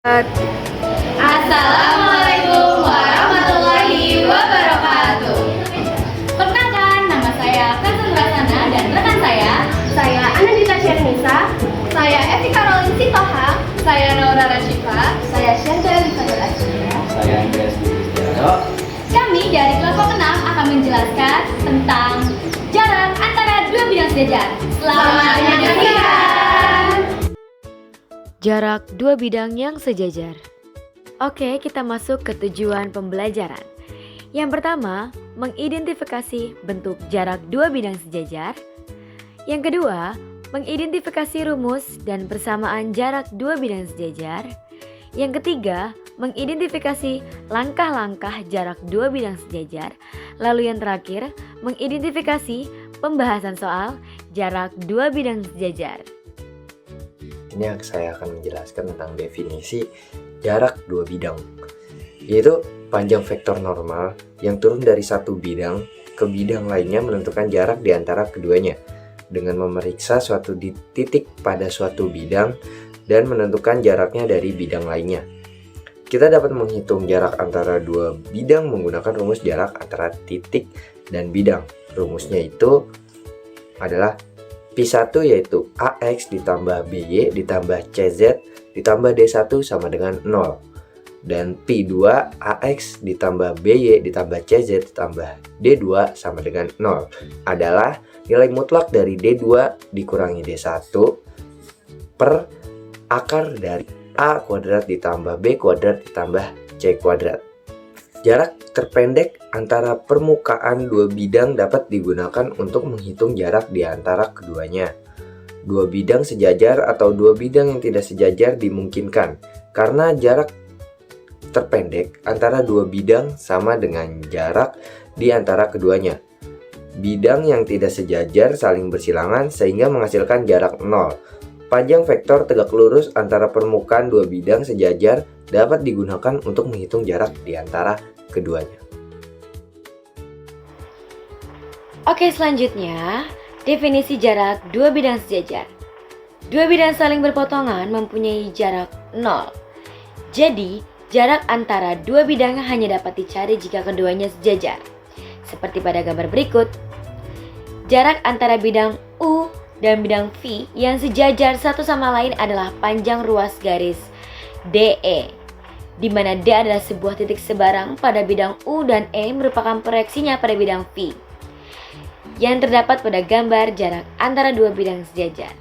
Assalamualaikum warahmatullahi wabarakatuh. Perkenalkan, nama saya Kansun Rasana dan rekan saya Anandita Syernisa, saya Evi Karolin Sitohang, saya Naura Rashifa, saya Syarda Rizal Asyia, Saya Andreas Budistianto. Kami dari kelompok 6 akan menjelaskan tentang jarak antara dua bidang sejajar. Selamat menyaksikan. Jarak dua bidang yang sejajar. Oke, kita masuk ke tujuan pembelajaran. Yang pertama, mengidentifikasi bentuk jarak dua bidang sejajar. Yang kedua, mengidentifikasi rumus dan persamaan jarak dua bidang sejajar. Yang ketiga, mengidentifikasi langkah-langkah jarak dua bidang sejajar. Lalu yang terakhir, mengidentifikasi pembahasan soal jarak dua bidang sejajar. Ini yang saya akan menjelaskan tentang definisi jarak dua bidang, yaitu panjang vektor normal yang turun dari satu bidang ke bidang lainnya menentukan jarak di antara keduanya dengan memeriksa suatu titik pada suatu bidang dan menentukan jaraknya dari bidang lainnya. Kita dapat menghitung jarak antara dua bidang menggunakan rumus jarak antara titik dan bidang. Rumusnya itu adalah P1 yaitu AX ditambah BY ditambah CZ ditambah D1 sama dengan 0. Dan P2 AX ditambah BY ditambah CZ ditambah D2 sama dengan 0 adalah nilai mutlak dari D2 dikurangi D1 per akar dari A kuadrat ditambah B kuadrat ditambah C kuadrat. Jarak terpendek antara permukaan dua bidang dapat digunakan untuk menghitung jarak di antara keduanya. Dua bidang sejajar atau dua bidang yang tidak sejajar dimungkinkan karena jarak terpendek antara dua bidang sama dengan jarak di antara keduanya. Bidang yang tidak sejajar saling bersilangan sehingga menghasilkan jarak 0. Panjang vektor tegak lurus antara permukaan dua bidang sejajar dapat digunakan untuk menghitung jarak di antara keduanya. Oke, selanjutnya definisi jarak dua bidang sejajar. Dua bidang saling berpotongan mempunyai jarak 0. Jadi, jarak antara dua bidang hanya dapat dicari jika keduanya sejajar. Seperti pada gambar berikut. Jarak antara bidang U dan bidang V yang sejajar satu sama lain adalah panjang ruas garis DE, di mana D adalah sebuah titik sebarang pada bidang U dan E merupakan proyeksinya pada bidang V yang terdapat pada gambar jarak antara dua bidang sejajar.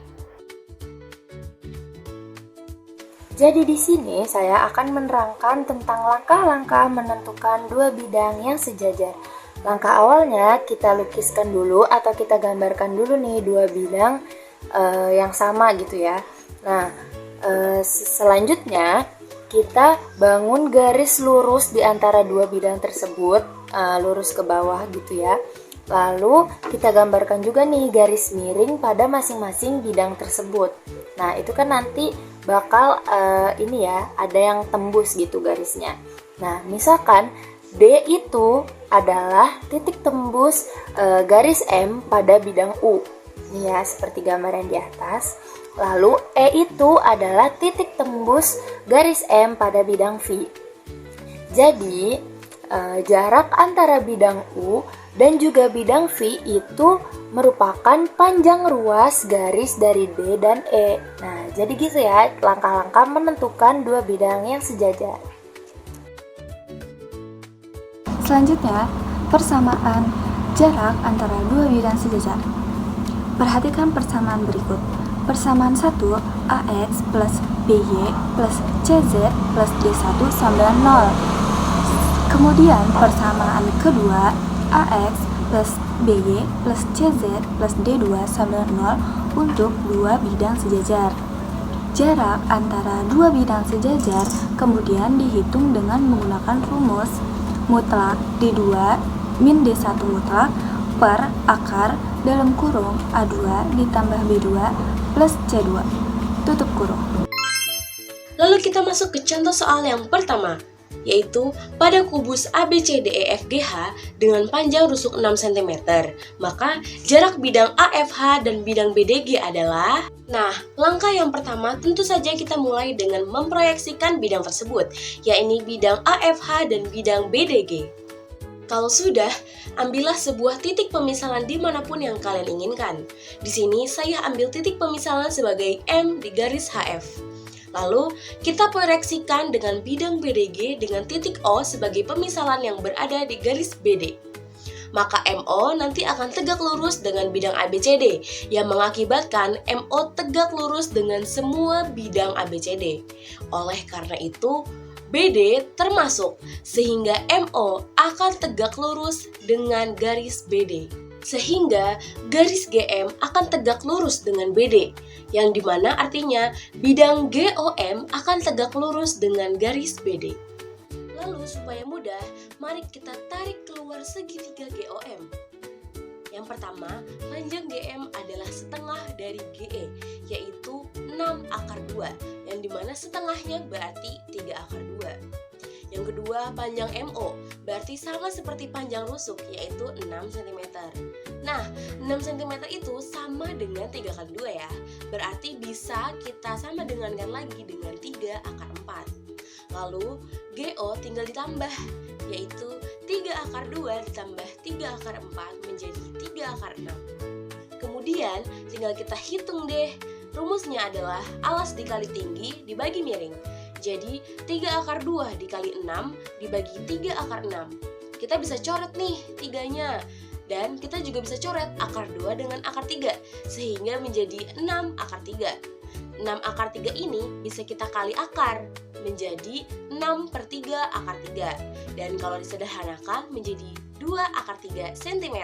Jadi di sini saya akan menerangkan tentang langkah-langkah menentukan dua bidang yang sejajar. Langkah awalnya kita lukiskan dulu atau kita gambarkan dulu nih dua bidang yang sama gitu ya. Nah, selanjutnya kita bangun garis lurus di antara dua bidang tersebut, lurus ke bawah gitu ya. Lalu kita gambarkan juga nih garis miring pada masing-masing bidang tersebut. Nah, itu kan nanti bakal ini ya, ada yang tembus gitu garisnya. Nah, misalkan D itu adalah titik tembus garis M pada bidang U. Ini ya, seperti gambaran di atas. Lalu E itu adalah titik tembus garis M pada bidang V. Jadi, jarak antara bidang U dan juga bidang V itu merupakan panjang ruas garis dari D dan E. Nah, jadi gitu ya langkah-langkah menentukan dua bidang yang sejajar. Selanjutnya, persamaan jarak antara dua bidang sejajar. Perhatikan persamaan berikut. Persamaan 1, AX plus BY plus CZ plus D1 sama dengan 0. Kemudian persamaan kedua, AX plus BY plus CZ plus D2 sama dengan 0 untuk dua bidang sejajar. Jarak antara dua bidang sejajar kemudian dihitung dengan menggunakan rumus mutlak D2 min D1 mutlak per akar dalam kurung A2 ditambah B2 plus C2 tutup kurung. Lalu kita masuk ke contoh soal yang pertama. yaitu pada kubus ABCDEFGH dengan panjang rusuk 6 cm, maka jarak bidang AFH dan bidang BDG adalah... Nah, langkah yang pertama tentu saja kita mulai dengan memproyeksikan bidang tersebut, yakni bidang AFH dan bidang BDG. Kalau sudah, ambillah sebuah titik pemisalan dimanapun yang kalian inginkan. Di sini saya ambil titik pemisalan sebagai M di garis HF. Lalu, kita proyeksikan dengan bidang BDG dengan titik O sebagai pemisalan yang berada di garis BD. Maka MO nanti akan tegak lurus dengan bidang ABCD, yang mengakibatkan MO tegak lurus dengan semua bidang ABCD. Oleh karena itu, BD termasuk, sehingga MO akan tegak lurus dengan garis BD. Sehingga garis GM akan tegak lurus dengan BD, yang dimana artinya bidang GOM akan tegak lurus dengan garis BD. Lalu supaya mudah, mari kita tarik keluar segitiga GOM. Yang pertama, panjang GM adalah setengah dari GE, yaitu 6/2, yang dimana setengahnya berarti 3/2. Yang kedua, panjang MO, berarti sama seperti panjang rusuk, yaitu 6 cm. Nah, 6 cm itu sama dengan 3/2 ya, berarti bisa kita sama dengankan lagi dengan 3/4. Lalu, GO tinggal ditambah, yaitu 3/2 ditambah 3/4 menjadi 3/6. Kemudian tinggal kita hitung deh. Rumusnya adalah alas dikali tinggi dibagi miring. Jadi 3/2 dikali 6 dibagi 3/6. Kita bisa coret nih 3-nya. Dan kita juga bisa coret akar 2 dengan akar 3, sehingga menjadi 6/3. 6/3 ini bisa kita kali akar menjadi 6/3 dan kalau disederhanakan menjadi 2/3 cm.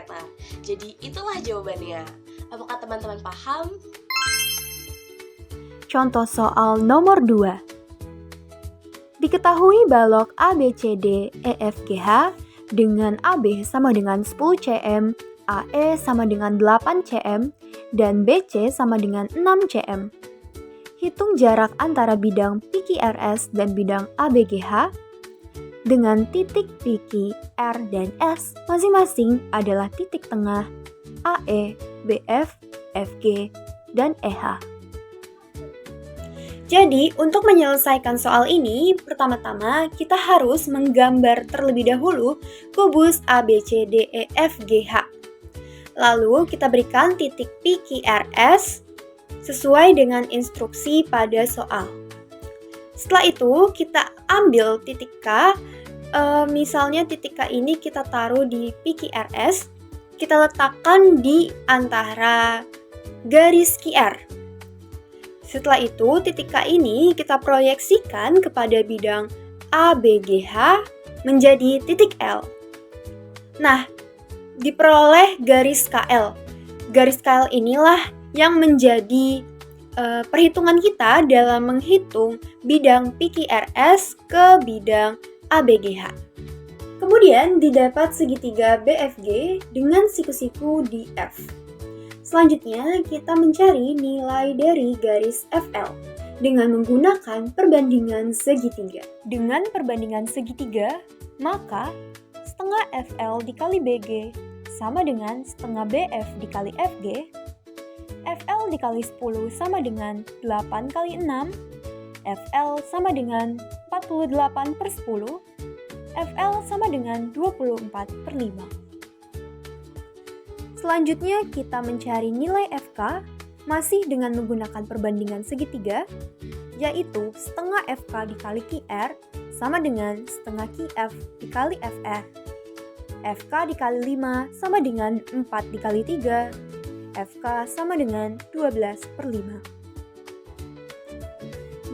Jadi itulah jawabannya. Apakah teman-teman paham? Contoh soal nomor 2. Diketahui balok ABCDEFGH dengan AB sama dengan 10 cm, AE sama dengan 8 cm, dan BC sama dengan 6 cm. Hitung jarak antara bidang PQRS dan bidang ABGH dengan titik PQ, R, dan S masing-masing adalah titik tengah AE, BF, FG, dan EH. Jadi, untuk menyelesaikan soal ini, pertama-tama kita harus menggambar terlebih dahulu kubus ABCDEFGH. Lalu kita berikan titik PQRS sesuai dengan instruksi pada soal. Setelah itu kita ambil titik K, misalnya titik K ini kita taruh di PQRS, kita letakkan di antara garis QR. Setelah itu titik K ini kita proyeksikan kepada bidang ABGH menjadi titik L. Nah, diperoleh garis KL. Garis KL inilah yang menjadi perhitungan kita dalam menghitung bidang PQRS ke bidang ABGH. Kemudian didapat segitiga BFG dengan siku-siku di F. Selanjutnya kita mencari nilai dari garis FL dengan menggunakan perbandingan segitiga. Dengan perbandingan segitiga, maka setengah FL dikali BG sama dengan setengah BF dikali FG. FL dikali 10 sama dengan 8 kali 6, FL sama dengan 48/10, FL sama dengan 24/5. Selanjutnya kita mencari nilai FK masih dengan menggunakan perbandingan segitiga, yaitu setengah FK dikali QR sama dengan setengah QF dikali FR. FK dikali 5 sama dengan 4 dikali 3, FK sama dengan 12/5.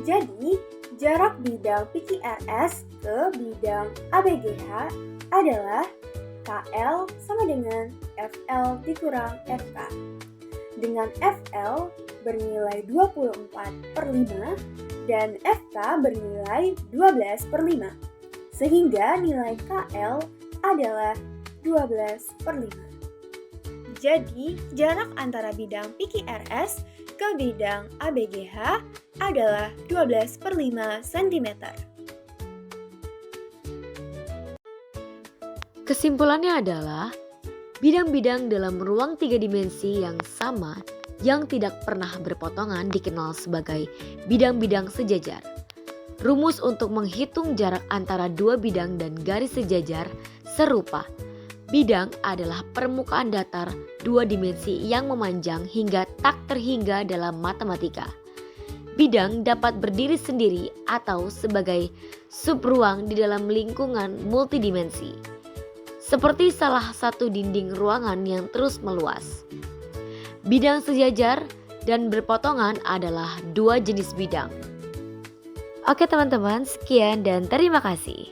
Jadi, jarak bidang PQRS ke bidang ABGH adalah KL sama dengan FL dikurang FK. Dengan FL bernilai 24/5 dan FK bernilai 12/5. Sehingga nilai KL adalah 12/5. Jadi, jarak antara bidang PQRS ke bidang ABGH adalah 12/5 cm. Kesimpulannya adalah bidang-bidang dalam ruang 3 dimensi yang sama yang tidak pernah berpotongan dikenal sebagai bidang-bidang sejajar. Rumus untuk menghitung jarak antara 2 bidang dan garis sejajar serupa. Bidang adalah permukaan datar 2 dimensi yang memanjang hingga tak terhingga dalam matematika. Bidang dapat berdiri sendiri atau sebagai subruang di dalam lingkungan multidimensi, seperti salah satu dinding ruangan yang terus meluas. Bidang sejajar dan berpotongan adalah 2 jenis bidang. Oke teman-teman, sekian dan terima kasih.